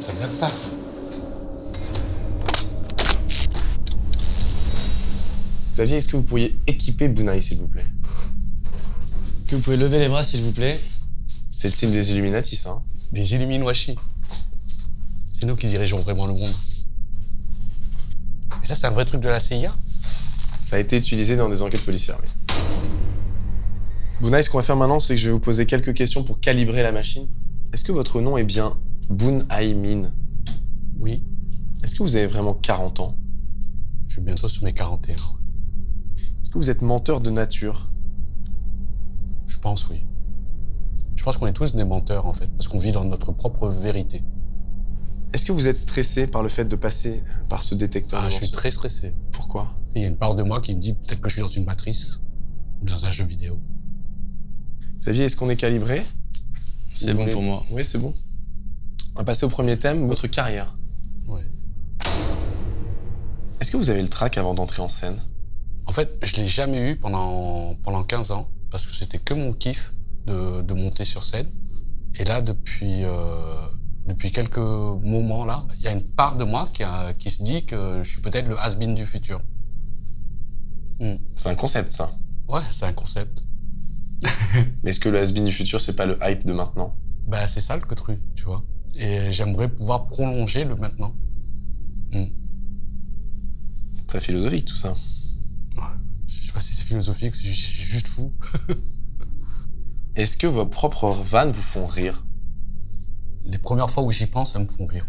Ça vient de part. Xavier, est-ce que vous pourriez équiper Bounaï, s'il vous plaît? Que vous pouvez lever les bras, s'il vous plaît? C'est le signe des Illuminati, ça. Hein. Des Illuminati. C'est nous qui dirigeons vraiment le monde. Et ça, c'est un vrai truc de la CIA? Ça a été utilisé dans des enquêtes policières, oui. Bounaï, ce qu'on va faire maintenant, c'est que je vais vous poser quelques questions pour calibrer la machine. Est-ce que votre nom est bien Bounaï Min? Oui. Est-ce que vous avez vraiment 40 ans? Je suis bientôt sur mes 41. Est-ce que vous êtes menteur de nature? Je pense, oui. Je pense qu'on est tous des menteurs, en fait, parce qu'on vit dans notre propre vérité. Est-ce que vous êtes stressé par le fait de passer par ce détecteur de Je suis mensonges? très stressé. Pourquoi? Il y a une part de moi qui me dit peut-être que je suis dans une matrice ou dans un jeu vidéo. Xavier, est-ce qu'on est calibré? C'est bon pour moi. Oui, c'est bon. On va passer au premier thème, votre carrière. Oui. Est-ce que vous avez le trac avant d'entrer en scène? En fait, je l'ai jamais eu pendant 15 ans, parce que c'était que mon kiff de monter sur scène. Et là, depuis quelques moments, là, il y a une part de moi qui se dit que je suis peut-être le has-been du futur. C'est un concept, ça. Ouais, c'est un concept. Mais est-ce que le has-been du futur, c'est pas le hype de maintenant? Bah, c'est ça le truc, tu vois. Et j'aimerais pouvoir prolonger le maintenant. Très philosophique, tout ça. Ouais. Je sais pas si c'est philosophique, c'est juste fou. Est-ce que vos propres vannes vous font rire? Les premières fois où j'y pense, elles me font rire.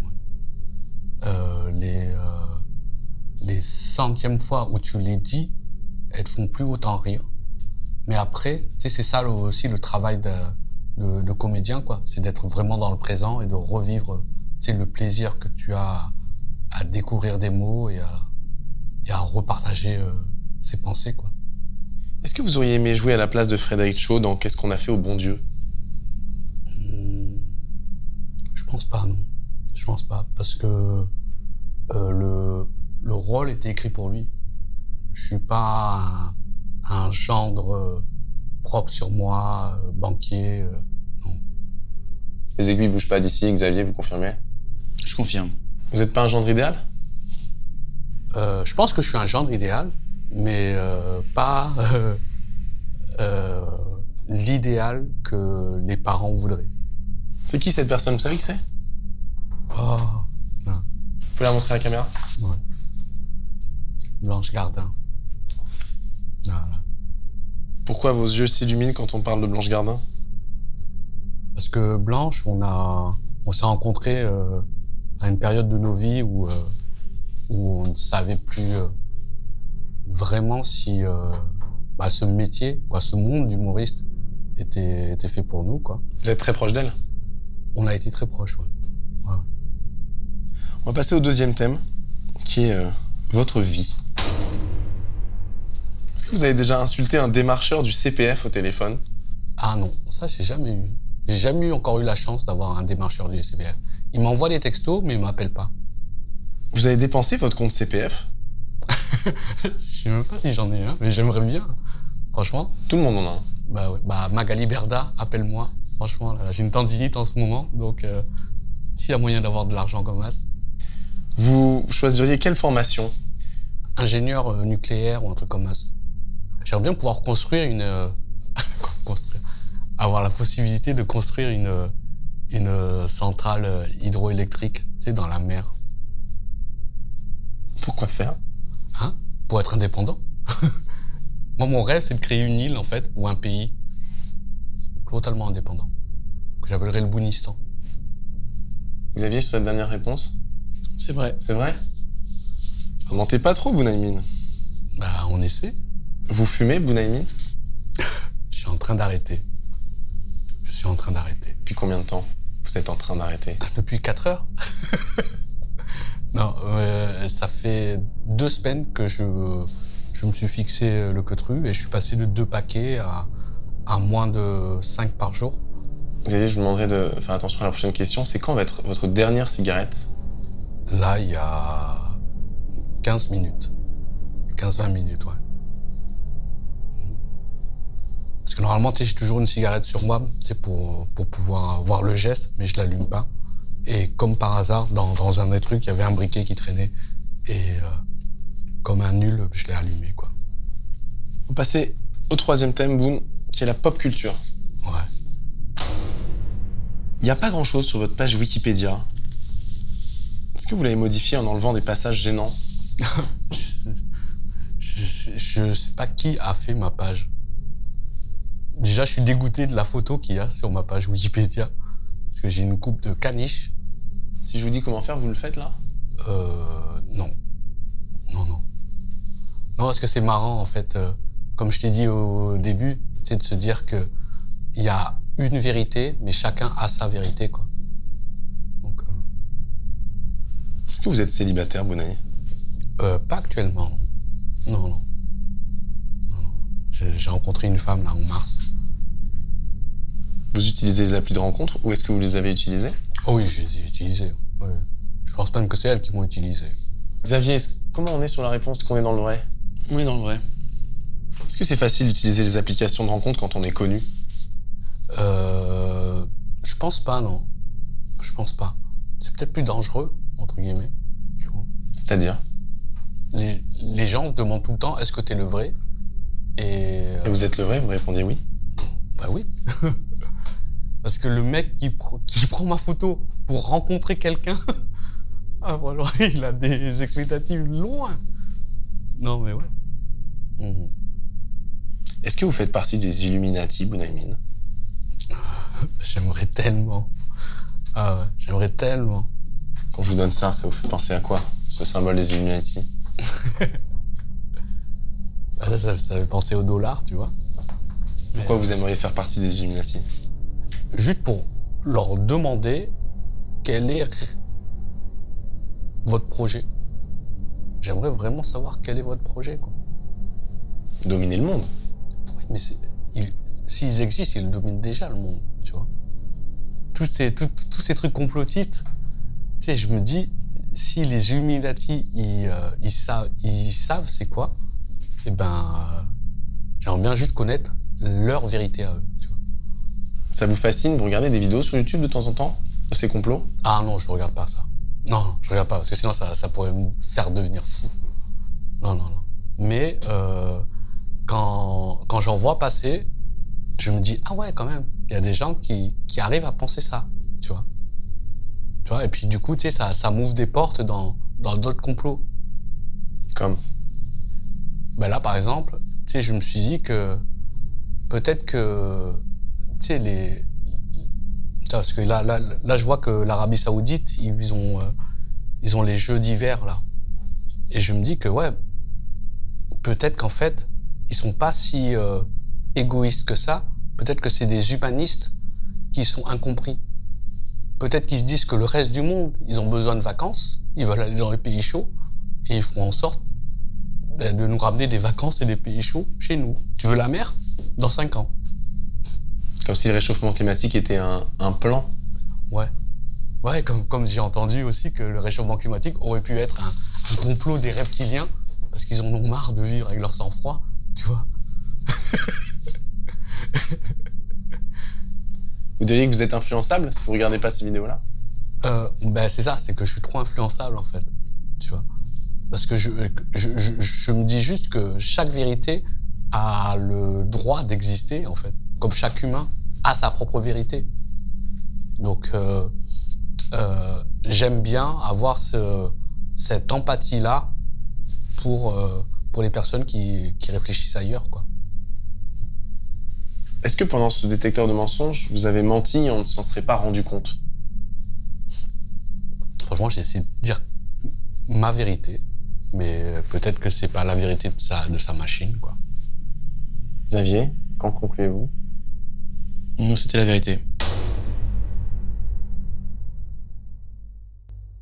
Les centièmes fois où tu les dis, elles te font plus autant rire. Mais après, tu sais, c'est ça aussi le travail de comédien, quoi. C'est d'être vraiment dans le présent et de revivre, tu sais, le plaisir que tu as à découvrir des mots et à repartager ses pensées, quoi. Est-ce que vous auriez aimé jouer à la place de Frédéric Shaw dans Qu'est-ce qu'on a fait au bon Dieu? Je pense pas, non. Je pense pas, parce que le rôle était écrit pour lui. Je suis pas un gendre propre sur moi, banquier, non. Les aiguilles bougent pas d'ici, Xavier, vous confirmez? Je confirme. Vous êtes pas un gendre idéal? Je pense que je suis un gendre idéal, mais pas l'idéal que les parents voudraient. C'est qui cette personne? Vous savez qui c'est? Oh, non. Vous pouvez la montrer à la caméra? Ouais. Blanche Gardin. Voilà. Pourquoi vos yeux s'illuminent quand on parle de Blanche Gardin? Parce que Blanche, on s'est rencontrés à une période de nos vies où on ne savait plus vraiment si ce métier, quoi, ce monde d'humoriste était fait pour nous, quoi. Vous êtes très proche d'elle? On a été très proches, ouais. Ouais. On va passer au deuxième thème, qui est votre vie. Est-ce que vous avez déjà insulté un démarcheur du CPF au téléphone? Ah non, ça j'ai jamais eu. J'ai jamais encore eu la chance d'avoir un démarcheur du CPF. Il m'envoie des textos, mais il m'appelle pas. Vous avez dépensé votre compte CPF? Je sais même pas si j'en ai un, mais j'aimerais bien. Franchement. Tout le monde en a un. Bah ouais. Bah Magali Berda, appelle-moi. Franchement, là, j'ai une tendinite en ce moment, donc s'il y a moyen d'avoir de l'argent comme ça. Vous choisiriez quelle formation? Ingénieur nucléaire ou un truc comme ça. J'aimerais bien pouvoir construire avoir la possibilité de construire une centrale hydroélectrique, tu sais, dans la mer. Pourquoi faire? Hein? Pour être indépendant. Moi, mon rêve, c'est de créer une île, en fait, ou un pays totalement indépendant, que j'appellerais le Bounistan. Xavier, sur cette dernière réponse? C'est vrai. C'est vrai? Vous mentez pas trop, Bounaï Min. Bah, on essaie. Vous fumez, Bounaï Min? Je suis en train d'arrêter. Depuis combien de temps vous êtes en train d'arrêter? Depuis 4 heures. Non, ça fait 2 semaines que je me suis fixé le queutru et je suis passé de 2 paquets à moins de 5 par jour. Xavier, je vous demanderai de faire attention à la prochaine question. C'est quand va être votre dernière cigarette? Là, il y a 15 minutes. 15-20 minutes, ouais. Parce que normalement, j'ai toujours une cigarette sur moi, pour pouvoir voir le geste, mais je l'allume pas. Et comme par hasard, dans un des trucs, il y avait un briquet qui traînait. Et comme un nul, je l'ai allumé, quoi. On passait au troisième thème, Boone, qui est la pop culture. Ouais. Il n'y a pas grand-chose sur votre page Wikipédia. Est-ce que vous l'avez modifié en enlevant des passages gênants? Je sais pas qui a fait ma page. Déjà, je suis dégoûté de la photo qu'il y a sur ma page Wikipédia. Parce que j'ai une coupe de caniche. Si je vous dis comment faire, vous le faites là? Non. Non. Non, parce que c'est marrant, en fait. Comme je t'ai dit au début, c'est de se dire que il y a une vérité, mais chacun a sa vérité, quoi. Donc, Est-ce que vous êtes célibataire, Bounani? pas actuellement, non. Non. J'ai rencontré une femme, là, en mars. Vous utilisez les applis de rencontre ou est-ce que vous les avez utilisées? Oh oui, je les ai utilisées. Ouais. Je pense même que c'est elles qui m'ont utilisé. Xavier, comment on est sur la réponse? Est-ce qu'on est dans le vrai? On est dans le vrai. Est-ce que c'est facile d'utiliser les applications de rencontre quand on est connu? Je pense pas, non. Je pense pas. C'est peut-être plus dangereux, entre guillemets. Tu vois. C'est-à-dire? Les gens demandent tout le temps, est-ce que t'es le vrai? Et Et vous êtes le vrai? Vous répondez oui? bah oui. Parce que le mec qui prend ma photo pour rencontrer quelqu'un, ah, voilà, il a des expectatives loin. Non, mais ouais. Mhm. Est-ce que vous faites partie des Illuminati, Bounaimin? J'aimerais tellement. Ah ouais, j'aimerais tellement. Quand je vous donne ça, ça vous fait penser à quoi? Ce symbole des Illuminati? Bah ça fait penser au dollar, tu vois. Pourquoi vous aimeriez faire partie des Illuminati? Juste pour leur demander quel est votre projet. J'aimerais vraiment savoir quel est votre projet, quoi. Dominer le monde? Oui, mais s'ils existent, ils dominent déjà le monde, tu vois. Tous ces trucs complotistes, tu sais, je me dis, si les Illuminati, ils savent c'est quoi, eh ben, j'aimerais bien juste connaître leur vérité à eux, tu vois. Ça vous fascine? Vous regardez des vidéos sur YouTube de temps en temps de ces complots? Ah non, je regarde pas ça. Non, je regarde pas, parce que sinon ça pourrait me faire devenir fou. Non. Mais quand j'en vois passer, je me dis, ah ouais, quand même, il y a des gens qui arrivent à penser ça, tu vois. Tu vois, et puis du coup, tu sais, ça m'ouvre des portes dans d'autres complots. Comme? Ben là, par exemple, tu sais, je me suis dit que peut-être que, tu sais, parce que là, je vois que l'Arabie Saoudite, ils ont les Jeux d'hiver, là. Et je me dis que, ouais, peut-être qu'en fait, ils sont pas si égoïstes que ça. Peut-être que c'est des humanistes qui sont incompris. Peut-être qu'ils se disent que le reste du monde, ils ont besoin de vacances, ils veulent aller dans les pays chauds, et ils feront en sorte de nous ramener des vacances et des pays chauds chez nous. Tu veux la mer? Dans 5 ans. Comme si le réchauffement climatique était un plan? Ouais. Ouais, comme j'ai entendu aussi que le réchauffement climatique aurait pu être un complot des reptiliens, parce qu'ils en ont marre de vivre avec leur sang-froid, tu vois. Vous diriez que vous êtes influençable si vous regardez pas ces vidéos-là? Ben c'est ça, c'est que je suis trop influençable, en fait, tu vois. Parce que je me dis juste que chaque vérité a le droit d'exister, en fait. Comme chaque humain a sa propre vérité. Donc, j'aime bien avoir cette empathie-là pour les personnes qui réfléchissent ailleurs, quoi. Est-ce que pendant ce détecteur de mensonges, vous avez menti et on ne s'en serait pas rendu compte? Franchement, j'ai essayé de dire ma vérité, mais peut-être que c'est pas la vérité de sa machine, quoi. Xavier, qu'en concluez-vous? Non, c'était la vérité.